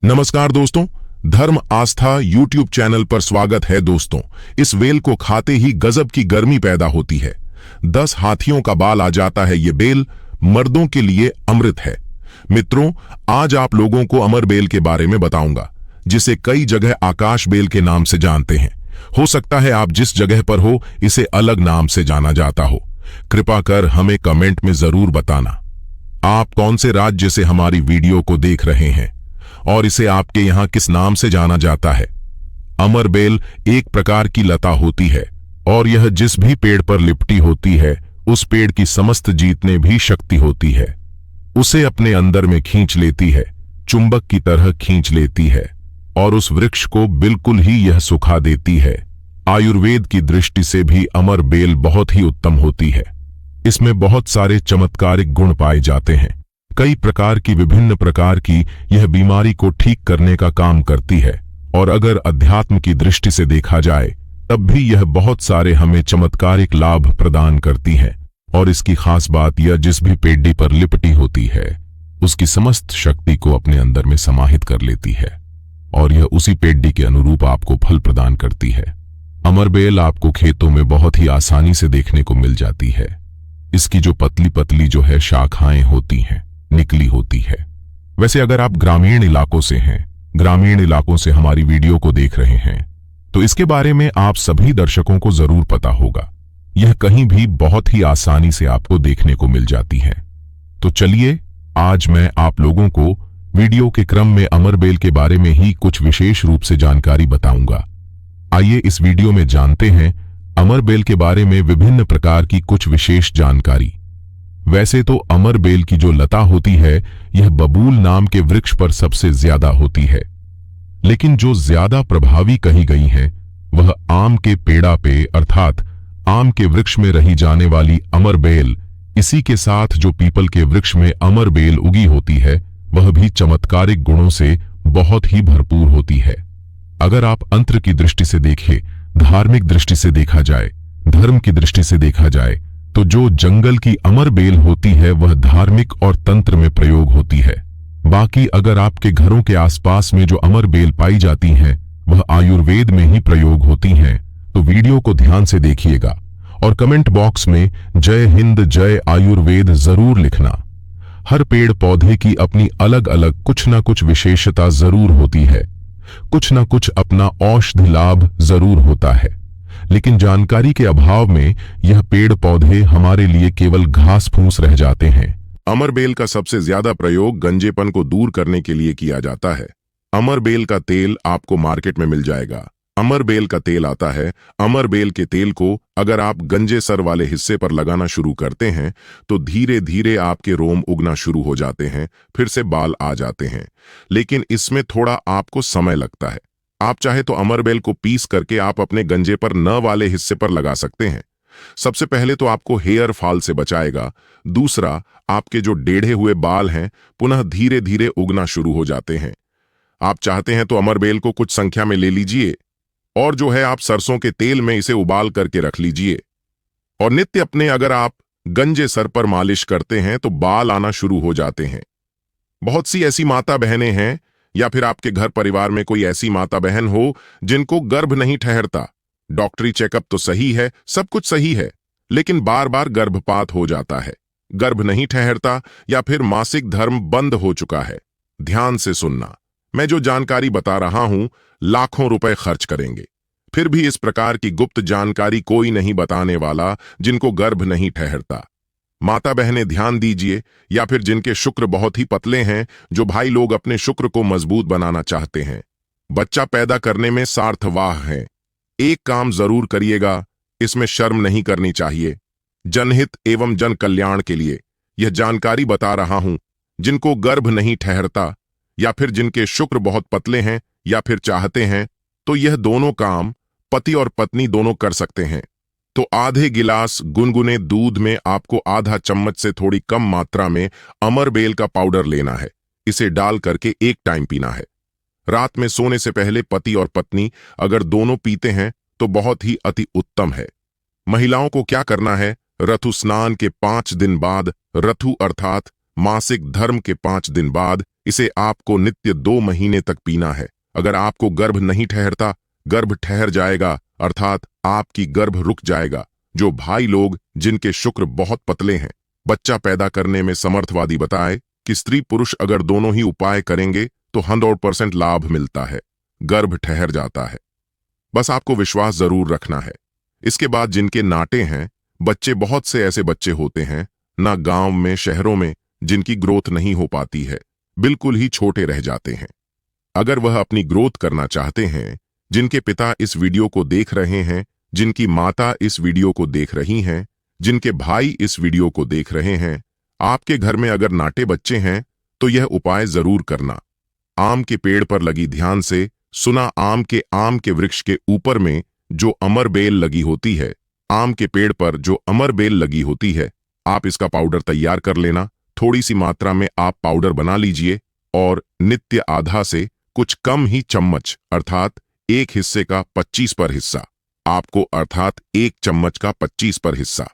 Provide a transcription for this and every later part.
नमस्कार दोस्तों, धर्म आस्था यूट्यूब चैनल पर स्वागत है। दोस्तों, इस बेल को खाते ही गजब की गर्मी पैदा होती है। 10 हाथियों का बाल आ जाता है। ये बेल मर्दों के लिए अमृत है। मित्रों, आज आप लोगों को अमर बेल के बारे में बताऊंगा, जिसे कई जगह आकाश बेल के नाम से जानते हैं। हो सकता है आप जिस जगह पर हो इसे अलग नाम से जाना जाता हो। कृपा कर हमें कमेंट में जरूर बताना आप कौन से राज्य से हमारी वीडियो को देख रहे हैं और इसे आपके यहां किस नाम से जाना जाता है। अमर बेल एक प्रकार की लता होती है और यह जिस भी पेड़ पर लिपटी होती है उस पेड़ की समस्त जीतने भी शक्ति होती है। उसे अपने अंदर में खींच लेती है, चुंबक की तरह खींच लेती है और उस वृक्ष को बिल्कुल ही यह सुखा देती है। आयुर्वेद की दृष्टि से भी अमर बेल बहुत ही उत्तम होती है। इसमें बहुत सारे चमत्कारिक गुण पाए जाते हैं। कई प्रकार की विभिन्न प्रकार की यह बीमारी को ठीक करने का काम करती है और अगर अध्यात्म की दृष्टि से देखा जाए तब भी यह बहुत सारे हमें चमत्कारिक लाभ प्रदान करती है। और इसकी खास बात यह जिस भी पेड़ी पर लिपटी होती है उसकी समस्त शक्ति को अपने अंदर में समाहित कर लेती है और यह उसी पेड़ी के अनुरूप आपको फल प्रदान करती है। अमर बेल आपको खेतों में बहुत ही आसानी से देखने को मिल जाती है। इसकी जो पतली पतली जो है शाखाएं होती हैं निकली होती है। वैसे अगर आप ग्रामीण इलाकों से हैं, ग्रामीण इलाकों से हमारी वीडियो को देख रहे हैं तो इसके बारे में आप सभी दर्शकों को जरूर पता होगा। यह कहीं भी बहुत ही आसानी से आपको देखने को मिल जाती है। तो चलिए आज मैं आप लोगों को वीडियो के क्रम में अमर बेल के बारे में ही कुछ विशेष रूप से जानकारी बताऊंगा। आइए इस वीडियो में जानते हैं अमर बेल के बारे में विभिन्न प्रकार की कुछ विशेष जानकारी। वैसे तो अमर बेल की जो लता होती है यह बबूल नाम के वृक्ष पर सबसे ज्यादा होती है, लेकिन जो ज्यादा प्रभावी कही गई है वह आम के पेड़ा पे अर्थात आम के वृक्ष में रही जाने वाली अमर बेल। इसी के साथ जो पीपल के वृक्ष में अमर बेल उगी होती है वह भी चमत्कारिक गुणों से बहुत ही भरपूर होती है। अगर आप अंतर की दृष्टि से देखें, धार्मिक दृष्टि से देखा जाए, धर्म की दृष्टि से देखा जाए तो जो जंगल की अमर बेल होती है वह धार्मिक और तंत्र में प्रयोग होती है। बाकी अगर आपके घरों के आसपास में जो अमर बेल पाई जाती हैं वह आयुर्वेद में ही प्रयोग होती हैं। तो वीडियो को ध्यान से देखिएगा और कमेंट बॉक्स में जय हिंद जय आयुर्वेद जरूर लिखना। हर पेड़ पौधे की अपनी अलग अलग कुछ ना कुछ विशेषता जरूर होती है, कुछ ना कुछ अपना औषधि लाभ जरूर होता है, लेकिन जानकारी के अभाव में यह पेड़ पौधे हमारे लिए केवल घास फूस रह जाते हैं। अमर बेल का सबसे ज्यादा प्रयोग गंजेपन को दूर करने के लिए किया जाता है। अमर बेल का तेल आपको मार्केट में मिल जाएगा। अमर बेल का तेल आता है। अमर बेल के तेल को अगर आप गंजे सर वाले हिस्से पर लगाना शुरू करते हैं तो धीरे धीरे आपके रोम उगना शुरू हो जाते हैं, फिर से बाल आ जाते हैं, लेकिन इसमें थोड़ा आपको समय लगता है। आप चाहे तो अमर बेल को पीस करके आप अपने गंजे पर न वाले हिस्से पर लगा सकते हैं। सबसे पहले तो आपको हेयर फॉल से बचाएगा। दूसरा, आपके जो टेढ़े हुए बाल हैं पुनः धीरे धीरे उगना शुरू हो जाते हैं। आप चाहते हैं तो अमर बेल को कुछ संख्या में ले लीजिए और जो है आप सरसों के तेल में इसे उबाल करके रख लीजिए और नित्य अपने अगर आप गंजे सर पर मालिश करते हैं तो बाल आना शुरू हो जाते हैं। बहुत सी ऐसी माता बहनें हैं या फिर आपके घर परिवार में कोई ऐसी माता बहन हो जिनको गर्भ नहीं ठहरता। डॉक्टरी चेकअप तो सही है, सब कुछ सही है, लेकिन बार बार गर्भपात हो जाता है, गर्भ नहीं ठहरता या फिर मासिक धर्म बंद हो चुका है। ध्यान से सुनना, मैं जो जानकारी बता रहा हूं लाखों रुपए खर्च करेंगे, फिर भी इस प्रकार की गुप्त जानकारी कोई नहीं बताने वाला जिनको गर्भ नहीं ठहरता। माता बहनें ध्यान दीजिए, या फिर जिनके शुक्र बहुत ही पतले हैं, जो भाई लोग अपने शुक्र को मजबूत बनाना चाहते हैं, बच्चा पैदा करने में सार्थवाह हैं, एक काम जरूर करिएगा, इसमें शर्म नहीं करनी चाहिए। जनहित एवं जन कल्याण के लिए यह जानकारी बता रहा हूं। जिनको गर्भ नहीं ठहरता या फिर जिनके शुक्र बहुत पतले हैं या फिर चाहते हैं तो यह दोनों काम पति और पत्नी दोनों कर सकते हैं। तो आधे गिलास गुनगुने दूध में आपको आधा चम्मच से थोड़ी कम मात्रा में अमर बेल का पाउडर लेना है। इसे डाल करके एक टाइम पीना है। रात में सोने से पहले पति और पत्नी अगर दोनों पीते हैं तो बहुत ही अति उत्तम है। महिलाओं को क्या करना है, रथु स्नान के 5 दिन बाद, रथु अर्थात मासिक धर्म के 5 दिन बाद इसे आपको नित्य 2 महीने तक पीना है। अगर आपको गर्भ नहीं ठहरता, गर्भ ठहर जाएगा अर्थात आपकी गर्भ रुक जाएगा। जो भाई लोग जिनके शुक्र बहुत पतले हैं, बच्चा पैदा करने में समर्थवादी बताए कि स्त्री पुरुष अगर दोनों ही उपाय करेंगे तो 100% लाभ मिलता है, गर्भ ठहर जाता है। बस आपको विश्वास जरूर रखना है। इसके बाद जिनके नाटे हैं बच्चे, बहुत से ऐसे बच्चे होते हैं ना गांव में शहरों में जिनकी ग्रोथ नहीं हो पाती है, बिल्कुल ही छोटे रह जाते हैं। अगर वह अपनी ग्रोथ करना चाहते हैं, जिनके पिता इस वीडियो को देख रहे हैं, जिनकी माता इस वीडियो को देख रही हैं, जिनके भाई इस वीडियो को देख रहे हैं, आपके घर में अगर नाटे बच्चे हैं तो यह उपाय जरूर करना। आम के पेड़ पर लगी, ध्यान से सुना, आम के वृक्ष के ऊपर में जो अमर बेल लगी होती है, आम के पेड़ पर जो अमर बेल लगी होती है, आप इसका पाउडर तैयार कर लेना। थोड़ी सी मात्रा में आप पाउडर बना लीजिए और नित्य आधा से कुछ कम ही चम्मच अर्थात 1 हिस्से का 25 पर हिस्सा आपको, अर्थात 1 चम्मच का 25 पर हिस्सा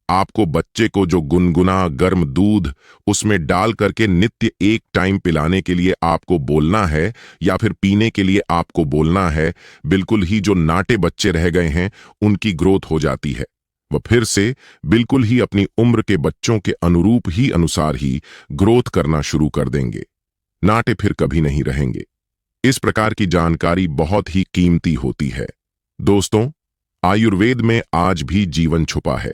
आपको बच्चे को जो गुनगुना गर्म दूध उसमें डाल करके नित्य 1 टाइम पिलाने के लिए आपको बोलना है, या फिर पीने के लिए आपको बोलना है। बिल्कुल ही जो नाटे बच्चे रह गए हैं उनकी ग्रोथ हो जाती है, वह फिर से बिल्कुल ही अपनी उम्र के बच्चों के अनुरूप ही अनुसार ही ग्रोथ करना शुरू कर देंगे। नाटे फिर कभी नहीं रहेंगे। इस प्रकार की जानकारी बहुत ही कीमती होती है। दोस्तों, आयुर्वेद में आज भी जीवन छुपा है।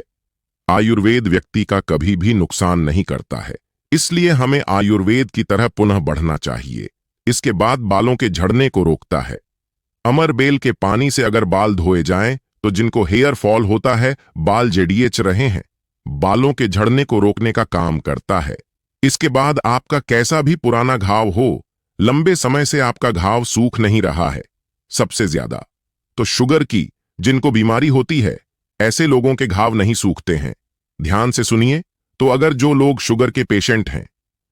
आयुर्वेद व्यक्ति का कभी भी नुकसान नहीं करता है, इसलिए हमें आयुर्वेद की तरह पुनः बढ़ना चाहिए। इसके बाद बालों के झड़ने को रोकता है। अमर बेल के पानी से अगर बाल धोए जाएं तो जिनको हेयर फॉल होता है, बाल जेडीएच रहे हैं, बालों के झड़ने को रोकने का काम करता है। इसके बाद आपका कैसा भी पुराना घाव हो, लंबे समय से आपका घाव सूख नहीं रहा है, सबसे ज्यादा तो शुगर की जिनको बीमारी होती है, ऐसे लोगों के घाव नहीं सूखते हैं। ध्यान से सुनिए, तो अगर जो लोग शुगर के पेशेंट हैं,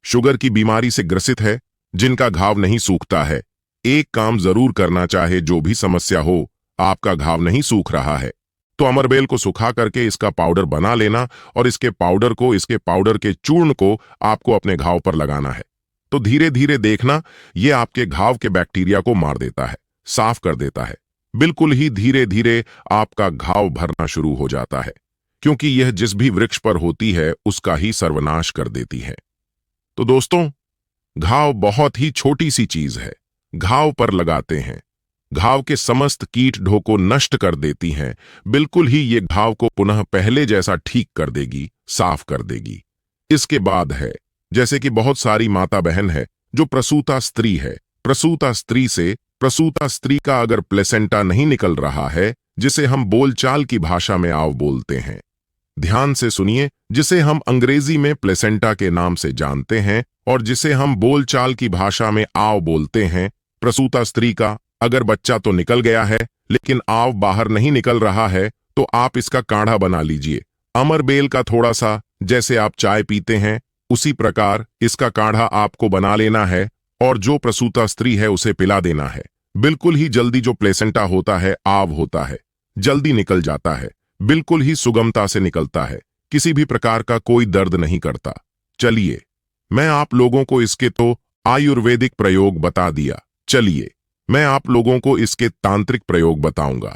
शुगर की बीमारी से ग्रसित है, जिनका घाव नहीं सूखता है, एक काम जरूर करना चाहे, जो भी समस्या हो, आपका घाव नहीं सूख रहा है तो अमरबेल को सुखा करके इसका पाउडर बना लेना और इसके पाउडर के चूर्ण को आपको अपने घाव पर लगाना है। तो धीरे धीरे देखना, ये आपके घाव के बैक्टीरिया को मार देता है, साफ कर देता है। बिल्कुल ही धीरे धीरे आपका घाव भरना शुरू हो जाता है, क्योंकि यह जिस भी वृक्ष पर होती है उसका ही सर्वनाश कर देती है। तो दोस्तों, घाव बहुत ही छोटी सी चीज है, घाव पर लगाते हैं, घाव के समस्त कीट ढों को नष्ट कर देती हैं। बिल्कुल ही ये घाव को पुनः पहले जैसा ठीक कर देगी, साफ कर देगी। इसके बाद है, जैसे कि बहुत सारी माता बहन है जो प्रसूता स्त्री है, प्रसूता स्त्री का अगर प्लेसेंटा नहीं निकल रहा है, जिसे हम बोलचाल की भाषा में आव बोलते हैं, ध्यान से सुनिए, जिसे हम अंग्रेजी में प्लेसेंटा के नाम से जानते हैं और जिसे हम बोलचाल की भाषा में आव बोलते हैं, प्रसूता स्त्री का अगर बच्चा तो निकल गया है लेकिन आव बाहर नहीं निकल रहा है, तो आप इसका काढ़ा बना लीजिए। अमरबेल का थोड़ा सा, जैसे आप चाय पीते हैं उसी प्रकार इसका काढ़ा आपको बना लेना है और जो प्रसूता स्त्री है उसे पिला देना है। बिल्कुल ही जल्दी जो प्लेसेंटा होता है, आव होता है, जल्दी निकल जाता है, बिल्कुल ही सुगमता से निकलता है, किसी भी प्रकार का कोई दर्द नहीं करता। चलिए, मैं आप लोगों को इसके तो आयुर्वेदिक प्रयोग बता दिया, चलिए मैं आप लोगों को इसके तांत्रिक प्रयोग बताऊंगा,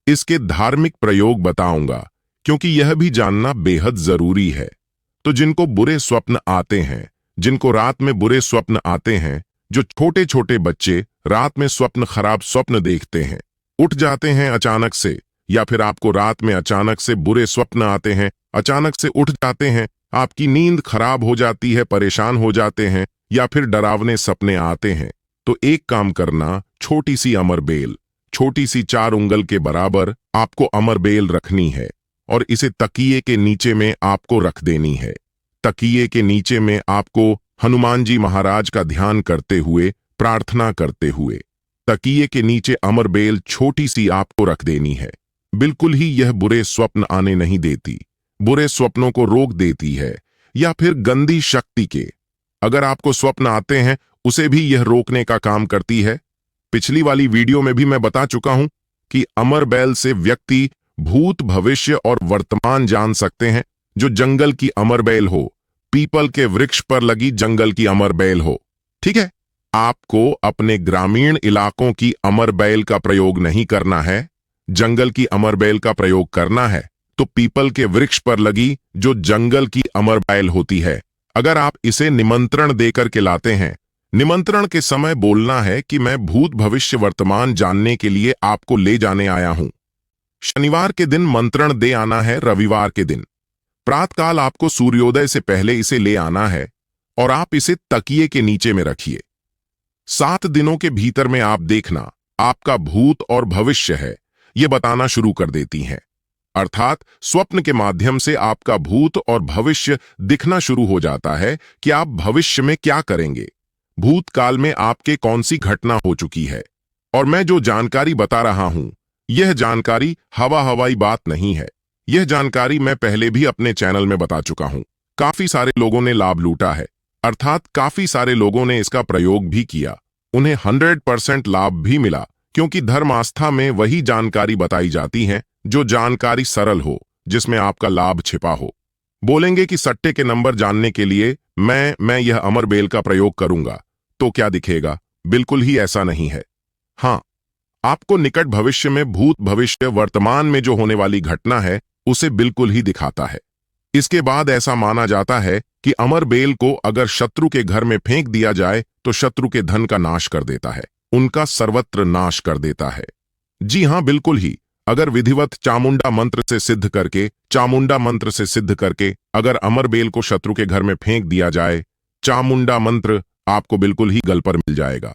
इसके धार्मिक प्रयोग बताऊंगा, क्योंकि यह भी जानना बेहद जरूरी है। तो जिनको बुरे स्वप्न आते हैं, जिनको रात में बुरे स्वप्न आते हैं, जो छोटे छोटे बच्चे रात में खराब स्वप्न देखते हैं, उठ जाते हैं अचानक से, या फिर आपको रात में अचानक से बुरे स्वप्न आते हैं, अचानक से उठ जाते हैं, आपकी नींद खराब हो जाती है, परेशान हो जाते हैं, या फिर डरावने सपने आते हैं, तो एक काम करना, छोटी सी अमरबेल, छोटी सी 4 उंगल के बराबर आपको अमरबेल रखनी है और इसे तकिए के नीचे में आपको रख देनी है। तकिए के नीचे में आपको हनुमान जी महाराज का ध्यान करते हुए, प्रार्थना करते हुए तकिए के नीचे अमरबेल छोटी सी आपको रख देनी है। बिल्कुल ही यह बुरे स्वप्न आने नहीं देती, बुरे स्वप्नों को रोक देती है, या फिर गंदी शक्ति के अगर आपको स्वप्न आते हैं उसे भी यह रोकने का काम करती है। पिछली वाली वीडियो में भी मैं बता चुका हूं कि अमरबेल से व्यक्ति भूत, भविष्य और वर्तमान जान सकते हैं। जो जंगल की अमरबेल हो, पीपल के वृक्ष पर लगी जंगल की अमरबेल हो, ठीक है, आपको अपने ग्रामीण इलाकों की अमर बैल का प्रयोग नहीं करना है, जंगल की अमर बैल का प्रयोग करना है तो पीपल के वृक्ष पर लगी जो जंगल की अमर बैल होती है। अगर आप इसे निमंत्रण देकर के लाते हैं, निमंत्रण के समय बोलना है कि मैं भूत भविष्य वर्तमान जानने के लिए आपको ले जाने आया हूं। शनिवार के दिन मंत्रण दे आना है, रविवार के दिन प्रातःकाल आपको सूर्योदय से पहले इसे ले आना है और आप इसे तकिए के नीचे में रखिए। 7 दिनों के भीतर में आप देखना आपका भूत और भविष्य है ये बताना शुरू कर देती हैं। अर्थात स्वप्न के माध्यम से आपका भूत और भविष्य दिखना शुरू हो जाता है कि आप भविष्य में क्या करेंगे, भूतकाल में आपके कौन सी घटना हो चुकी है। और मैं जो जानकारी बता रहा हूं, यह जानकारी हवाई बात नहीं है। यह जानकारी मैं पहले भी अपने चैनल में बता चुका हूं। काफी सारे लोगों ने लाभ लूटा है, अर्थात काफी सारे लोगों ने इसका प्रयोग भी किया, उन्हें 100% लाभ भी मिला, क्योंकि धर्म आस्था में वही जानकारी बताई जाती है जो जानकारी सरल हो, जिसमें आपका लाभ छिपा हो। बोलेंगे कि सट्टे के नंबर जानने के लिए मैं यह अमर बेल का प्रयोग करूंगा तो क्या दिखेगा? बिल्कुल ही ऐसा नहीं है। हां, आपको निकट भविष्य में भूत भविष्य वर्तमान में जो होने वाली घटना है उसे बिल्कुल ही दिखाता है। इसके बाद ऐसा माना जाता है कि अमर बेल को अगर शत्रु के घर में फेंक दिया जाए तो शत्रु के धन का नाश कर देता है, उनका सर्वत्र नाश कर देता है। जी हां, बिल्कुल ही। अगर विधिवत चामुंडा मंत्र से सिद्ध करके अगर अमर बेल को शत्रु के घर में फेंक दिया जाए, चामुंडा मंत्र आपको बिल्कुल ही गल पर मिल जाएगा।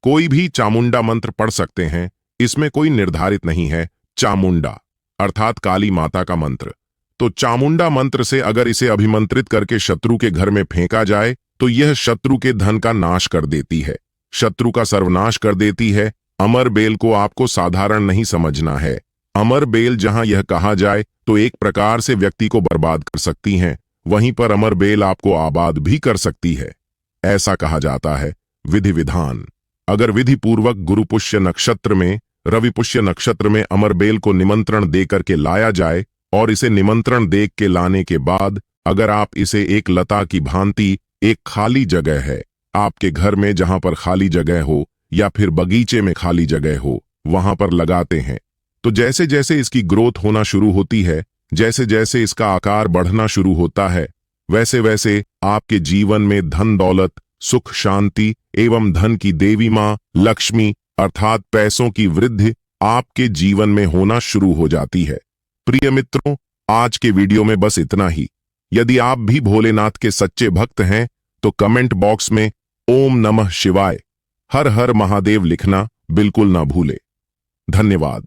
कोई भी चामुंडा मंत्र पढ़ सकते हैं, इसमें कोई निर्धारित नहीं है। चामुंडा अर्थात काली माता का मंत्र, तो चामुंडा मंत्र से अगर इसे अभिमंत्रित करके शत्रु के घर में फेंका जाए तो यह शत्रु के धन का नाश कर देती है, शत्रु का सर्वनाश कर देती है। अमर बेल को आपको साधारण नहीं समझना है। अमर बेल जहां यह कहा जाए तो एक प्रकार से व्यक्ति को बर्बाद कर सकती हैं, वहीं पर अमर बेल आपको आबाद भी कर सकती है। ऐसा कहा जाता है विधि विधान। अगर विधि पूर्वक गुरु पुष्य नक्षत्र में, रवि पुष्य नक्षत्र में अमर बेल को निमंत्रण दे करके लाया जाए और इसे निमंत्रण देख के लाने के बाद अगर आप इसे एक लता की भांति एक खाली जगह है आपके घर में, जहां पर खाली जगह हो या फिर बगीचे में खाली जगह हो, वहां पर लगाते हैं, तो जैसे जैसे इसकी ग्रोथ होना शुरू होती है, जैसे जैसे इसका आकार बढ़ना शुरू होता है, वैसे वैसे आपके जीवन में धन दौलत, सुख शांति एवं धन की देवी मां लक्ष्मी अर्थात पैसों की वृद्धि आपके जीवन में होना शुरू हो जाती है। प्रिय मित्रों, आज के वीडियो में बस इतना ही। यदि आप भी भोलेनाथ के सच्चे भक्त हैं तो कमेंट बॉक्स में ओम नमः शिवाय, हर हर महादेव लिखना बिल्कुल ना भूले। धन्यवाद।